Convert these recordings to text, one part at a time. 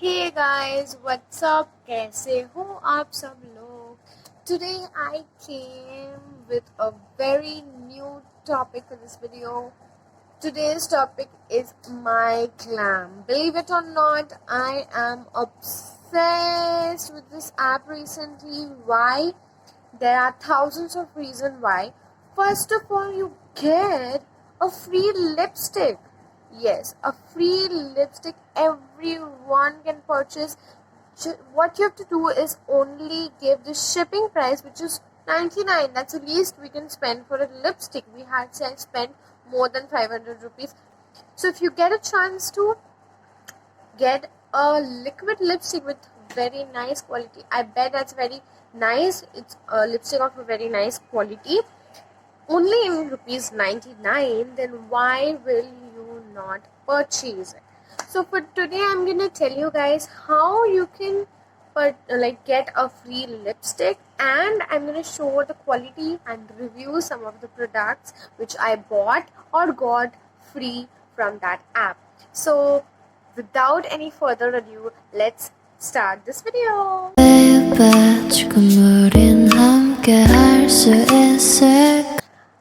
Hey guys, what's up? कैसे हो आप सब लोग? Today I came with a very new topic for this video. Today's topic is my glam. Believe it or not, I am obsessed with this app recently. Why? There are thousands of reasons why. First of all, you get a free lipstick. Yes, a free lipstick everyone can purchase. What you have to do is only give the shipping price, which is 99. That's the least we can spend for a lipstick. We had spent more than 500 rupees. So if you get a chance to get a liquid lipstick with very nice quality, I bet that's very nice. It's a lipstick of a very nice quality, only in rupees 99, then why will you not purchase it? So for today I'm gonna tell you guys how you can get a free lipstick, and I'm gonna show the quality and review some of the products which I bought or got free from that app. So without any further ado, let's start this video.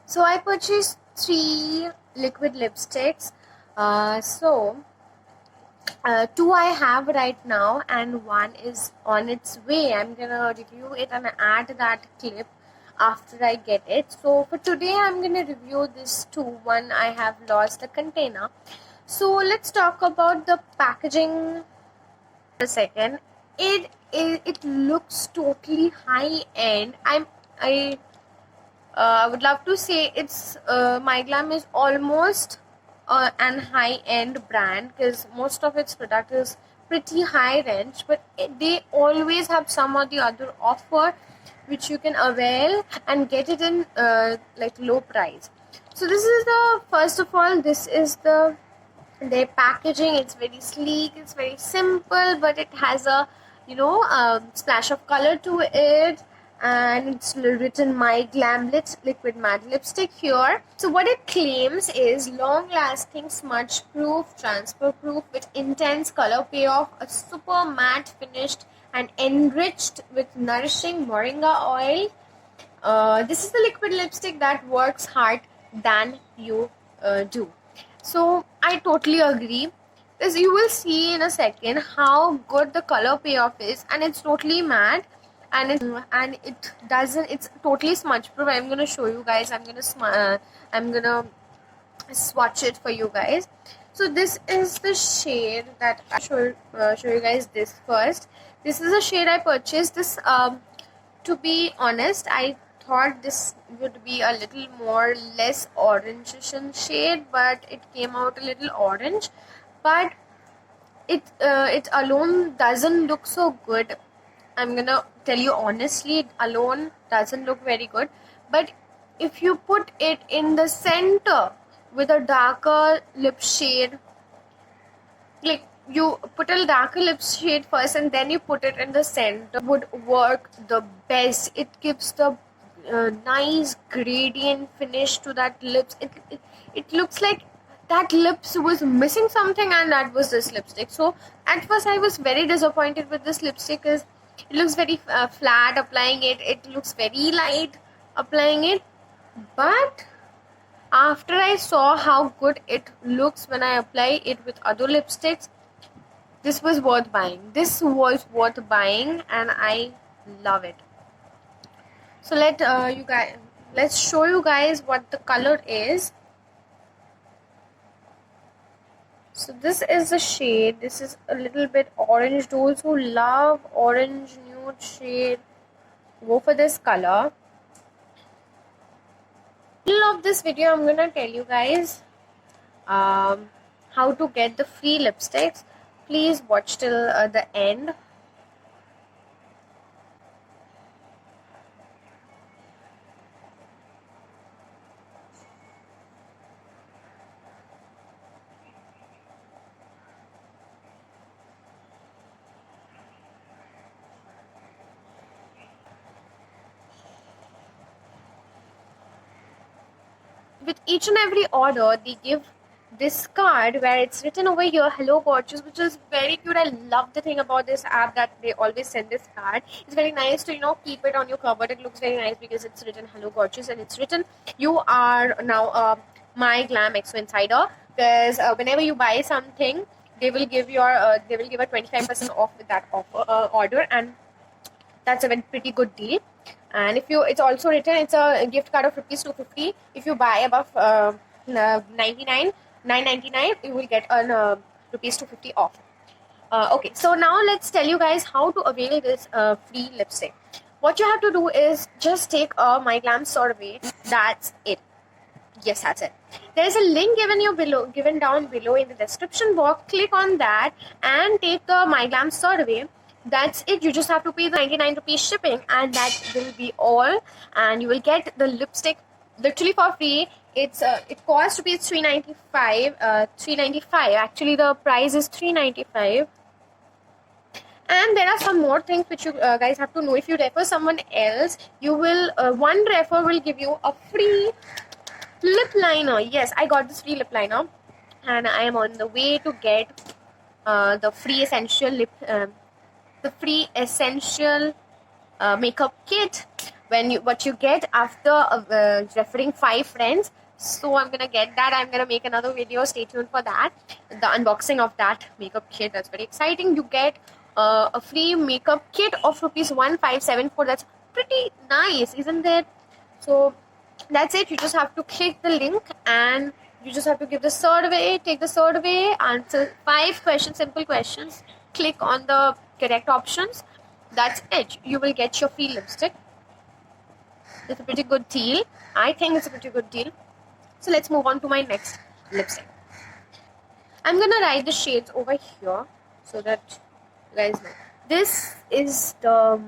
So I purchased 3 liquid lipsticks. Two I have right now and one is on its way. I'm gonna review it and add that clip after I get it. So for today I'm gonna review this two. One I have lost the container. So let's talk about the packaging for a second. It looks totally high end. I would love to say it's My Glam is almost an high-end brand, because most of its product is pretty high range, but they always have some or the other offer which you can avail and get it in low price. So this is the first of all, this is their packaging. It's very sleek, it's very simple, but it has a splash of color to it, and it's written My Glam liquid matte lipstick here. So what it claims is long lasting, smudge proof, transfer proof, with intense color payoff, a super matte finished and enriched with nourishing moringa oil. This is the liquid lipstick that works hard than you do. So I totally agree. As you will see in a second how good the color payoff is, and it's totally matte, and it's totally smudge proof. I'm gonna show you guys. I'm gonna swatch it for you guys. So this is the shade that I show you guys this first. This is the shade I purchased. This to be honest, I thought this would be a little more less orange shade, but it came out a little orange. But it alone doesn't look so good. I'm gonna tell you honestly, it alone doesn't look very good. But if you put it in the center with a darker lip shade, like you put a darker lip shade first and then you put it in the center, would work the best. It gives the nice gradient finish to that lips. It looks like that lips was missing something, and that was this lipstick. So at first I was very disappointed with this lipstick, because it looks very flat applying it. It looks very light applying it. But after I saw how good it looks when I apply it with other lipsticks, this was worth buying. This was worth buying, and I love it. So let's show you guys what the color is. So this is the shade. This is a little bit orange. Those who love orange nude shade, go for this color. Middle of this video, I'm gonna tell you guys how to get the free lipsticks. Please watch till the end. With each and every order, they give this card where it's written over here, "Hello Gorgeous," which is very cute. I love the thing about this app that they always send this card. It's very nice to keep it on your cupboard. It looks very nice because it's written "Hello Gorgeous" and it's written, "You are now my Glam XO Insider." Because whenever you buy something, they will give a 25% off with that offer order, and that's a very pretty good deal. And it's also written, it's a gift card of rupees 250. If you buy above 999, you will get an rupees 250 off. Okay, so now let's tell you guys how to avail this free lipstick. What you have to do is just take a My Glam survey. That's it. Yes, that's it. There is a link given down below in the description box. Click on that and take the My Glam survey. That's it. You just have to pay the 99 rupees shipping, and that will be all. And you will get the lipstick literally for free. It costs rupees 395. 395. Actually, the price is 395. And there are some more things which you guys have to know. If you refer someone else, you will one refer will give you a free lip liner. Yes, I got this free lip liner, and I am on the way to get the free essential makeup kit. What you get after referring 5 friends. So I'm gonna get that. I'm gonna make another video. Stay tuned for that. The unboxing of that makeup kit. That's very exciting. You get a free makeup kit of rupees 1574. That's pretty nice, isn't it? So that's it. You just have to click the link and you just have to give the survey, take the survey, answer 5 questions, simple questions, click on the correct options. That's it. You will get your free lipstick. It's a pretty good deal. I think it's a pretty good deal. So let's move on to my next lipstick. I'm gonna write the shades over here so that you guys know. This is the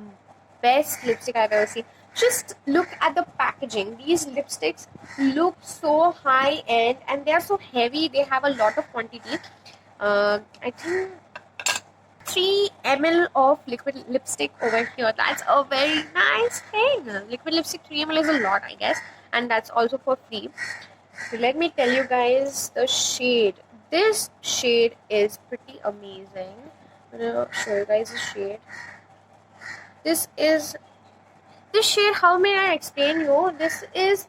best lipstick I've ever seen. Just look at the packaging. These lipsticks look so high end and they are so heavy. They have a lot of quantity. I think 3 ml of liquid lipstick over here. That's a very nice thing. Liquid lipstick 3 ml is a lot, I guess, and that's also for free. So let me tell you guys the shade. This shade is pretty amazing. I'm gonna show you guys the shade. This shade, how may I explain you? This is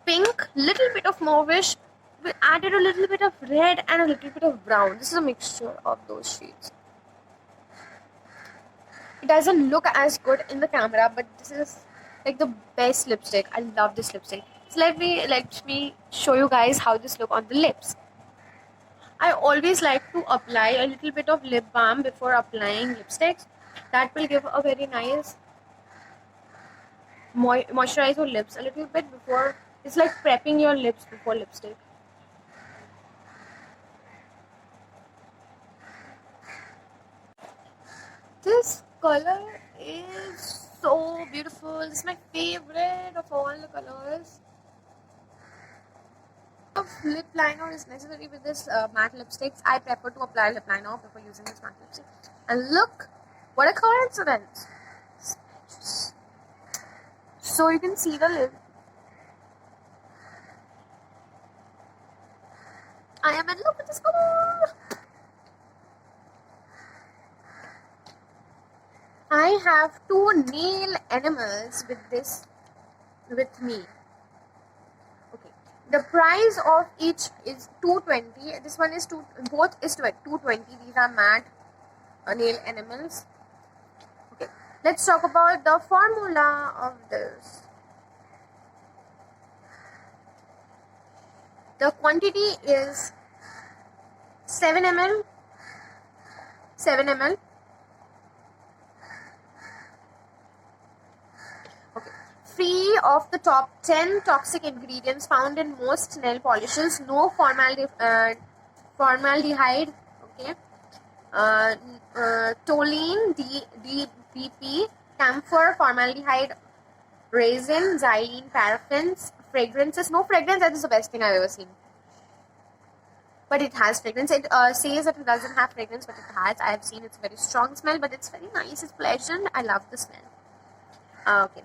pink, little bit of mauvish. We added a little bit of red and a little bit of brown. This is a mixture of those shades. It doesn't look as good in the camera, but this is like the best lipstick. I love this lipstick. So let me show you guys how this look on the lips. I always like to apply a little bit of lip balm before applying lipsticks. That will give a very nice moisturize your lips a little bit before. It's like prepping your lips before lipstick. This color is so beautiful. It's my favorite of all the colors. Lip liner is necessary with this matte lipsticks. I prefer to apply lip liner before using this matte lipstick. And look, what a coincidence! So you can see the lip. I am in love with this color. I have 2 nail enamels with me. Okay. The price of each is 220. This one is both is 220. These are matte nail enamels. Okay. Let's talk about the formula of this. The quantity is 7 ml. 7 ml. Okay. Free of the top 10 toxic ingredients found in most nail polishes. No formaldehyde. Okay. Toluene, DBP, camphor, formaldehyde, resin, xylene, paraffins, fragrances. No fragrance. That is the best thing I've ever seen. But it has fragrance. It says that it doesn't have fragrance, but it has. I have seen it's very strong smell, but it's very nice. It's pleasant. I love the smell. Okay.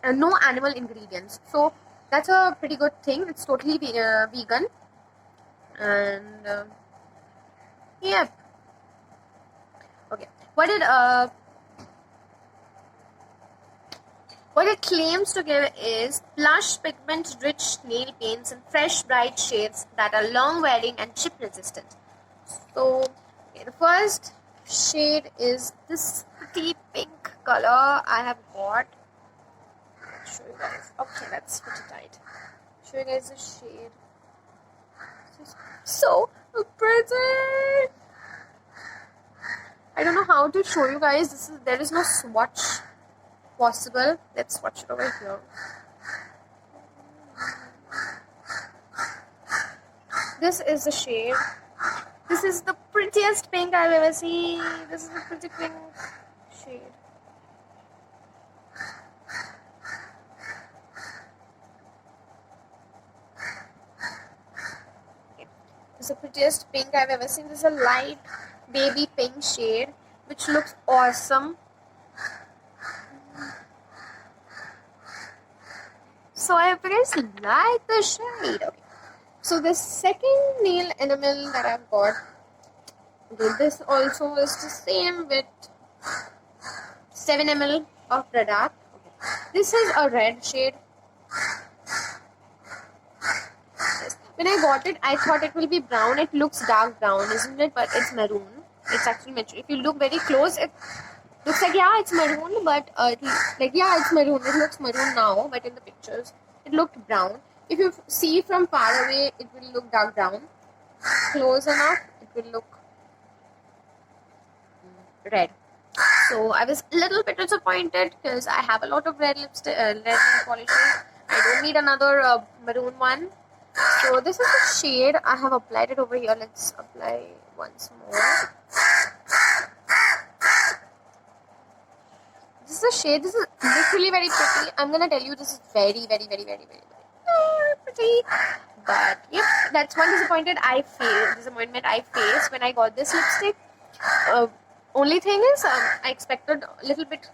And no animal ingredients. So that's a pretty good thing. It's totally vegan. And yep. Okay. What it claims to give is plush, pigment-rich nail paints in fresh, bright shades that are long-wearing and chip-resistant. So, okay, the first shade is this deep pink color I have got. I'll show you guys. Okay, let's put it tight. Show you guys the shade. This is so pretty. I don't know how to show you guys. There is no swatch possible. Let's swatch it over here. This is the shade. This is the prettiest pink I've ever seen. This is the pretty pink shade. Okay. This is the prettiest pink I've ever seen. This is a light baby pink shade which looks awesome. So I pretty like the shade. Okay. So the second nail enamel that I've got, okay, this also is the same with 7 ml of product. Okay. This is a red shade. Yes. When I got it, I thought it will be brown. It looks dark brown, isn't it? But it's maroon. It's actually maroon. If you look very close, it looks like, yeah, it's maroon, but it's maroon. It looks maroon now, but in the pictures, it looked brown. If you see from far away, it will look dark brown. Close enough, it will look red. So I was a little bit disappointed because I have a lot of red lipstick, red nail polishes. I don't need another maroon one. So this is the shade. I have applied it over here. Let's apply once more. This is a shade. This is literally very pretty. I'm gonna tell you, this is very, very, very, very, very, very pretty. But yep, that's one disappointment I faced when I got this lipstick. Only thing is, I expected a little bit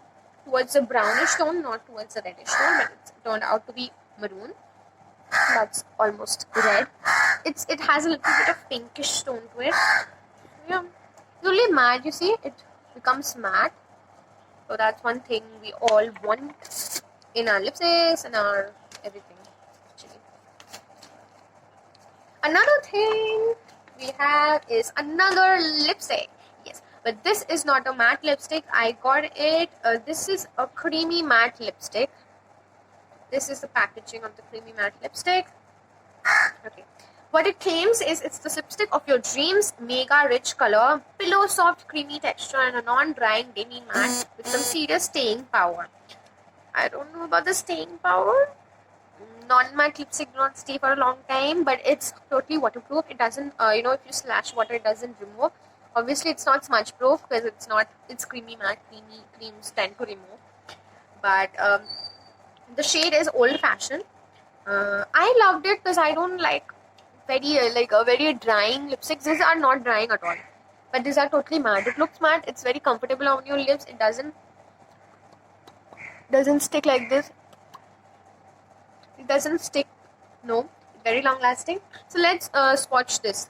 towards the brownish tone, not towards the reddish tone, but it turned out to be maroon. That's almost red. It has a little bit of pinkish tone to it. Yeah, it's only matte. You see, it becomes matte. So that's one thing we all want in our lipsticks and our everything. Actually, another thing we have is another lipstick. Yes, but this is not a matte lipstick. I got it. This is a creamy matte lipstick. This is the packaging of the creamy matte lipstick. Okay. What it claims is it's the lipstick of your dreams, mega rich color, pillow soft creamy texture and a non-drying demi matte with some serious staying power. I don't know about the staying power. Non-matte lipstick do not stay for a long time, but it's totally waterproof. It doesn't, if you splash water, it doesn't remove. Obviously, it's not smudge proof because it's creamy matte. Creams tend to remove. But the shade is old fashioned. I loved it because I don't like very drying lipsticks. These are not drying at all, but these are totally matte. It looks matte. It's very comfortable on your lips. It doesn't stick like this. It doesn't stick. No, very long lasting. So let's swatch this.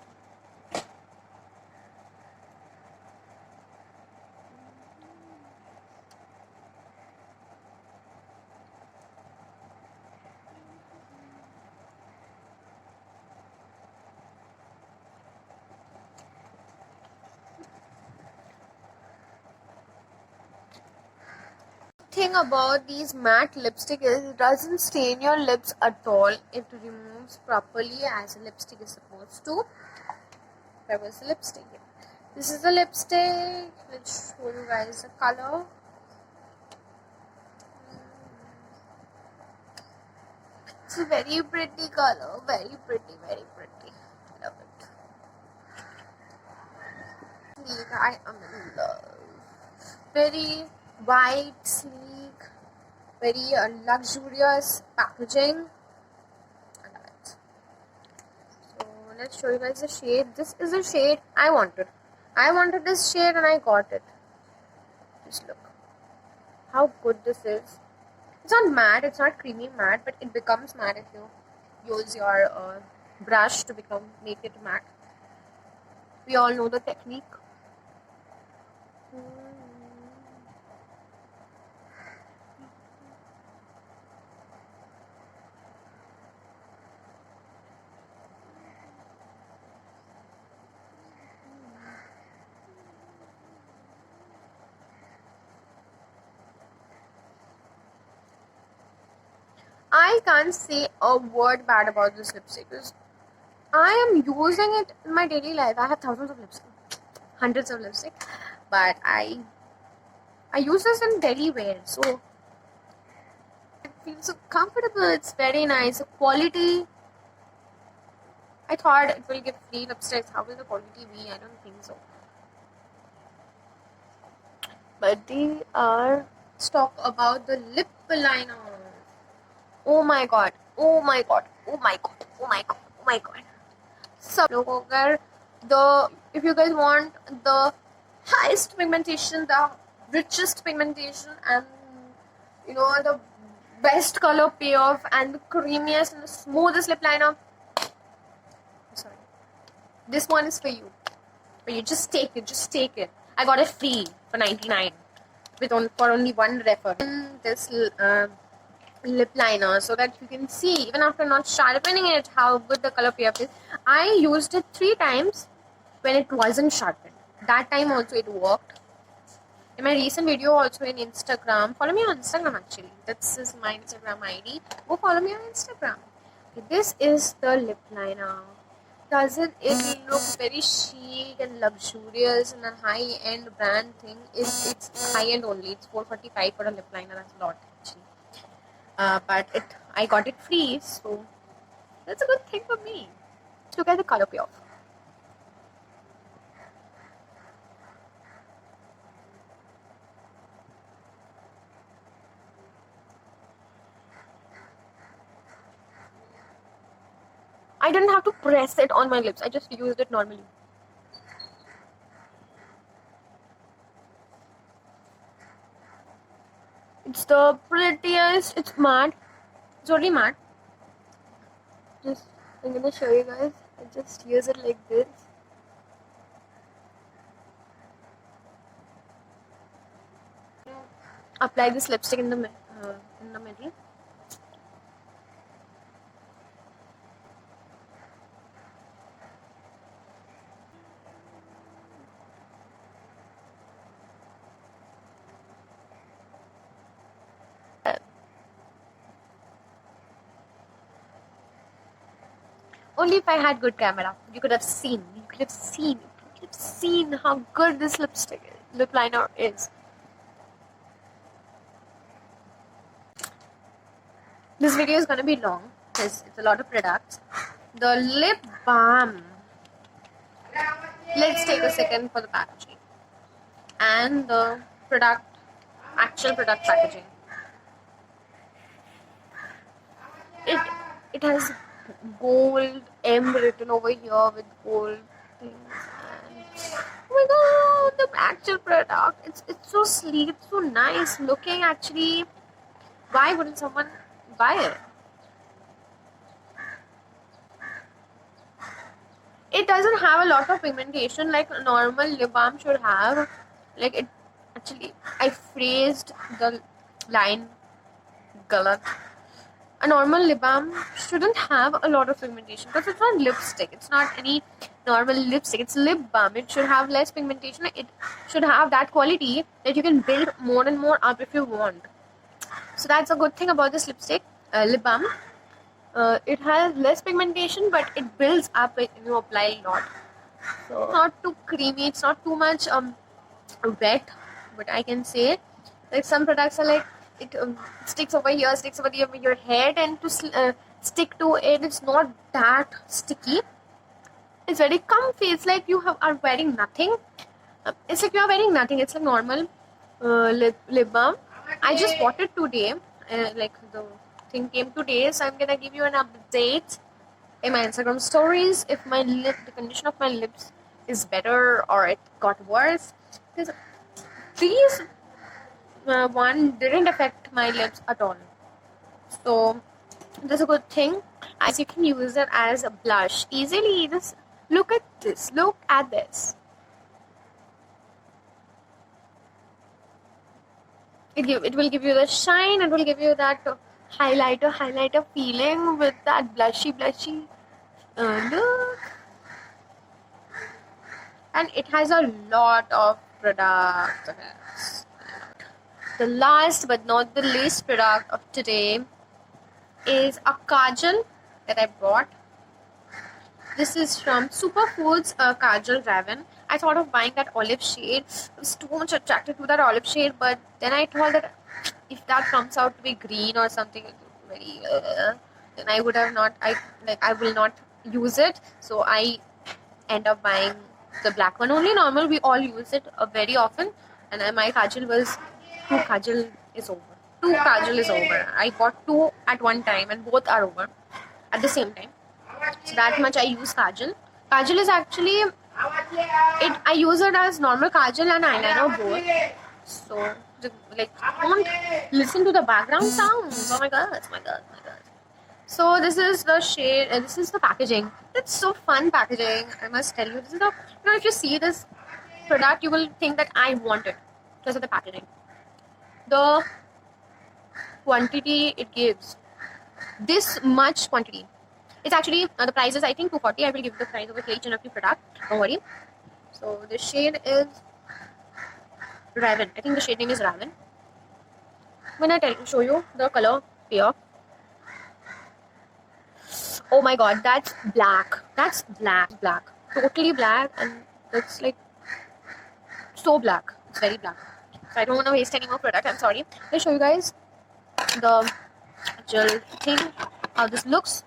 Thing about these matte lipstick is it doesn't stain your lips at all. It removes properly as a lipstick is supposed to. That was the lipstick. This is the lipstick. Let's show you guys the color. It's a very pretty color. Very pretty, very pretty. Love it. I am in love. Very white, sleek, very luxurious packaging. I love it. So let's show you guys the shade. This is the shade I wanted. I wanted this shade and I got it. Just look how good this is. It's not matte, it's not creamy matte, but it becomes matte if you use your brush to make it matte. We all know the technique. I can't say a word bad about this lipstick because I am using it in my daily life. I have thousands of lipstick, hundreds of lipstick, but I use this in daily wear, so it feels so comfortable. It's very nice. The quality, I thought it will give free lipsticks. How will the quality be? I don't think so. But they are. Let's talk about the lip liner. Oh my god. Oh my god. Oh my god. Oh my god. Oh my god. So, if you guys want the highest pigmentation, the richest pigmentation, and the best color payoff, and the creamiest and the smoothest lip liner, sorry, this one is for you. But you just take it. Just take it. I got it free for 99 for only one refer. This lip liner, so that you can see even after not sharpening it how good the color payoff is. I used it 3 times when it wasn't sharpened. That time also it worked. In my recent video also in Instagram, follow me on Instagram actually. This is my Instagram ID. Go follow me on Instagram. Okay, this is the lip liner. Doesn't it look very chic and luxurious and a high-end brand thing? It's high-end only. It's 445 for a lip liner. That's a lot actually. But I got it free, so that's a good thing for me. Look at the color payoff. I didn't have to press it on my lips. I just used it normally. It's the prettiest. It's matte. It's only matte. I'm gonna show you guys. I just use it like this. Apply this lipstick in the middle. Only if I had good camera, you could have seen. You could have seen how good this lip liner is. This video is gonna be long because it's a lot of products. The lip balm. Let's take a second for the packaging and the actual product packaging. It has gold M written over here with gold things. And oh my god, the actual product. It's so sleek. It's so nice looking. Actually, why wouldn't someone buy it? It doesn't have a lot of pigmentation like a normal lip balm should have. Like it actually, I phrased the line galat. A normal lip balm shouldn't have a lot of pigmentation because it's not lipstick. It's not any normal lipstick. It's lip balm. It should have less pigmentation. It should have that quality that you can build more and more up if you want. So that's a good thing about this lip balm. It has less pigmentation, but it builds up when you apply a lot. So it's not too creamy. It's not too much wet. But I can say, like some products are like it sticks over here, sticks over your head, and to stick to it, it's not that sticky. It's very comfy. It's like you are wearing nothing. It's like you are wearing nothing. It's like normal lip balm. I just bought it today. Like the thing came today, so I'm gonna give you an update in my Instagram stories if the condition of my lips is better or it got worse. Because these one didn't affect my lips at all. So That's a good thing, as you can use it as a blush easily. Just look at this. Look at this. It will give you the shine. It will give you that highlighter feeling with that blushy. Look, and it has a lot of products. The last but not the least product of today is a kajal that I bought. This is from Superfoods Kajal Raven. I thought of buying that olive shade. I was too much attracted to that olive shade, but then I thought that if that comes out to be green or something very, then I would have not. I will not use it. So I end up buying the black one only. Normal, we all use it very often, and my kajal was two kajal is over. Two kajal is over. I bought two at one time, and both are over at the same time. So that much I use kajal. Kajal is actually I use it as normal kajal and eyeliner both. So don't listen to the background sounds. Oh my god. So this is the shade. This is the packaging. It's so fun packaging. I must tell you. This is the if you see this product, you will think that I want it because of the packaging. The quantity it gives. This much quantity. It's actually, the price is I think 240. I will give the price over each and every product. Don't worry. So the shade is Raven. I think the shade name is Raven. When I show you the color here. Oh my god, that's black. That's black. Totally black, and it's like so black. It's very black. So I don't want to waste any more product. I'm sorry. Let's show you guys the actual thing, how this looks.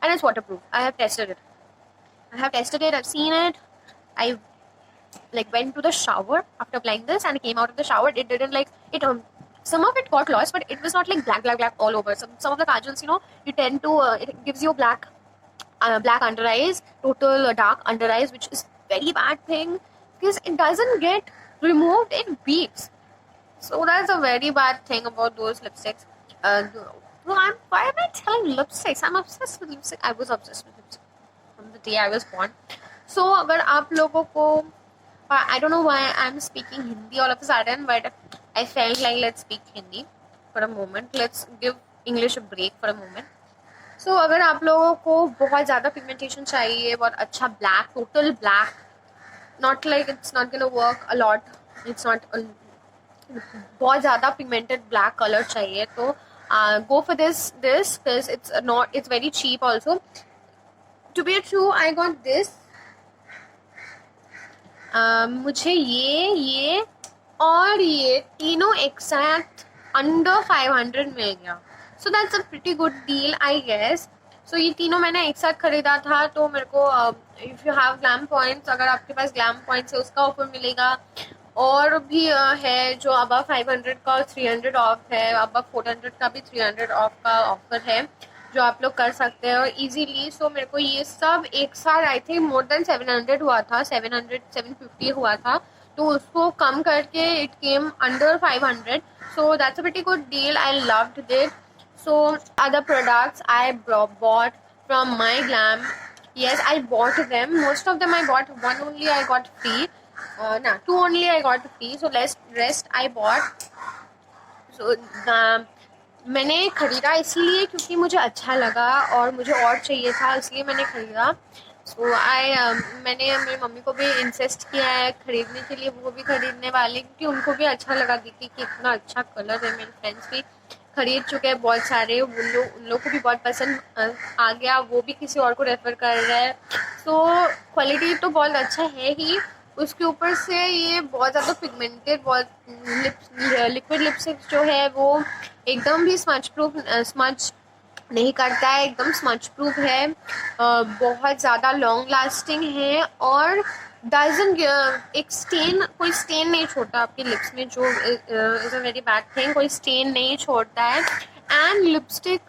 And it's waterproof. I have tested it. I've seen it. I went to the shower after applying this, and I came out of the shower. It didn't some of it got lost, but it was not like black all over. Some of the kajals, you tend to it gives you black under eyes, total dark under eyes, which is very bad thing because it doesn't get removed in weeks. So that's a very bad thing about those lipsticks. Why am I telling lipsticks? I'm obsessed with lipstick. I was obsessed with lipstick from the day I was born. So अगर आप लोगों को I don't know why I'm speaking Hindi all of a sudden, but I felt like let's speak Hindi for a moment. Let's give English a break for a moment. So अगर आप लोगों को बहुत ज़्यादा pigmentation चाहिए, बहुत अच्छा black, total black, not like it's not gonna work a lot. It's not बहुत ज़्यादा pigmented black color चाहिए तो go for this because it's very cheap also. To be true, I got this. मुझे ये और ये तीनों एक साथ under 500 मिल गया. So that's a pretty good deal, I guess. So ये तीनों मैंने एक साथ खरीदा था तो मेरे को if you have glam points, अगर आपके पास glam points है उसका ऑफर मिलेगा. और भी है जो above 500 का 300 ऑफ है, above 400 का भी 300 ऑफ का ऑफर है जो आप लोग कर सकते हैं और इजीली. सो मेरे को ये सब एक साथ आई थिंक मोर देन 700 हुआ था, 750 हुआ था, तो उसको कम करके it came under 500. So that's a pretty good deal. I loved it. So other products I bought from my glam. Yes, I bought them. Most of them I bought. One only I got free. Two only I got free. So rest I bought. So मैंने ख़रीदा इसीलिए क्योंकि मुझे अच्छा लगा और मुझे और चाहिए था, इसलिए मैंने ख़रीदा. सो मैंने मेरी मम्मी को भी इंसिस्ट किया है ख़रीदने के लिए, वो भी ख़रीदने वाले क्योंकि उनको भी अच्छा लगा देखिए कि इतना अच्छा कलर है. मेरे फ्रेंड्स भी ख़रीद चुके हैं बहुत सारे, उन लोग को भी बहुत पसंद आ गया, वो भी किसी और को रेफ़र कर रहा है. सो क्वालिटी तो बहुत अच्छा है ही, उसके ऊपर से ये बहुत ज़्यादा पिगमेंटेड, बहुत लिक्विड लिपस्टिक जो है वो एकदम भी स्मच नहीं करता है, एकदम स्मच प्रूफ है, बहुत ज़्यादा लॉन्ग लास्टिंग है और डजन कोई स्टेन नहीं छोड़ता आपके लिप्स में, जो is a very bad thing. कोई स्टेन नहीं छोड़ता है एंड लिपस्टिक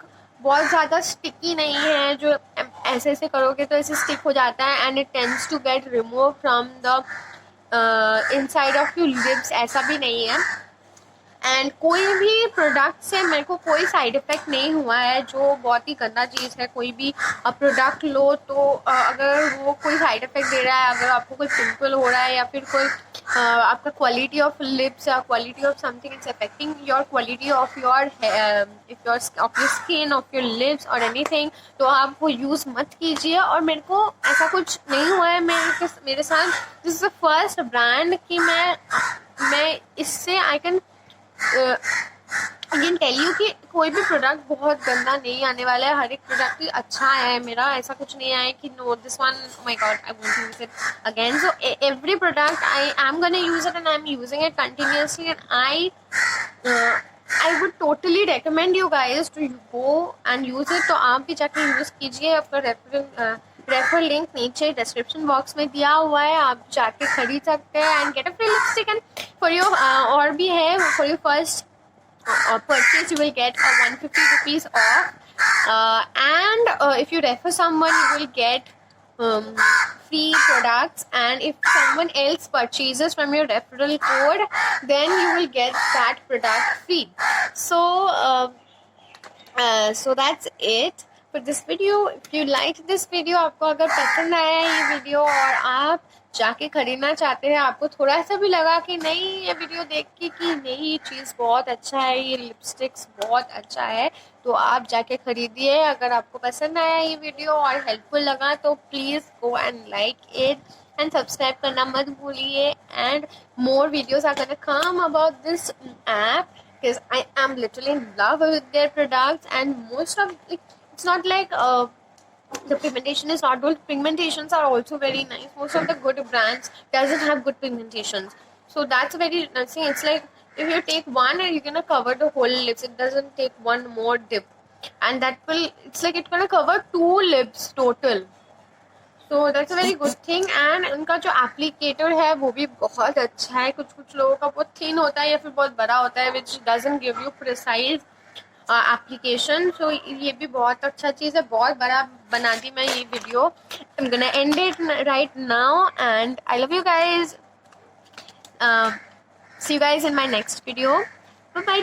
बहुत ज़्यादा स्टिकी नहीं है, जो ऐसे करोगे तो ऐसे स्टिक हो जाता है and it tends to get remove from the inside of your lips, ऐसा भी नहीं है. एंड कोई भी प्रोडक्ट से मेरे को कोई साइड इफ़ेक्ट नहीं हुआ है, जो बहुत ही गंदा चीज़ है. कोई भी प्रोडक्ट लो तो अगर वो कोई साइड इफ़ेक्ट दे रहा है, अगर आपको कोई पिंपल हो रहा है या फिर कोई आपका क्वालिटी ऑफ लिप्स या quality of something it's affecting your quality of your skin, of your lips और एनीथिंग, तो आप वो यूज़ मत कीजिए. और मेरे को ऐसा कुछ नहीं हुआ है मेरे साथ. This is the first brand कि मैं इससे आई कैन टेल यू कि कोई भी प्रोडक्ट बहुत गंदा नहीं आने वाला है. हर एक प्रोडक्ट ही अच्छा है मेरा. ऐसा कुछ नहीं है कि no this one my god I won't use it again. So every product I am gonna use it and I am using it continuously and I would totally recommend you guys to go and use it. तो आप भी जाके use कीजिए. आपका refer link नीचे description box में दिया हुआ है, आप जाके खरीद सकते हैं and get a free lipstick. And for your और भी है, for your first purchase you will get a 150 rupees off, and if you refer someone you will get free products, and if someone else purchases from your referral code then you will get that product free. So that's it for this video. If you liked this video, आपको अगर पसंद आया ये video और आप जाके खरीदना चाहते हैं, आपको थोड़ा सा भी लगा कि नहीं ये वीडियो देख के कि नहीं ये चीज़ बहुत अच्छा है, ये लिपस्टिक्स बहुत अच्छा है, तो आप जाके खरीदिए. अगर आपको पसंद आया ये वीडियो और हेल्पफुल लगा तो please go and like it and subscribe करना मत भूलिए. And more videos are gonna come about this app because I am literally in love with their products, and most of it's not like the pigmentation is not good. Pigmentations are also very nice. Most of the good brands doesn't have good pigmentations, so that's very nice. It's like if you take one and you're gonna cover the whole lips. It doesn't take one more dip, and that will, it's like it's gonna cover 2 lips total. So that's a very good thing. And उनका जो applicator है वो भी बहुत अच्छा है. कुछ लोगों का बहुत थिन होता है या फिर बहुत बड़ा होता है, which doesn't give you precise application. So ये भी बहुत अच्छा चीज़ है. बहुत बड़ा बना दी मैं ये video. I'm gonna end it right now and I love you guys. See you guys in my next video. Bye bye.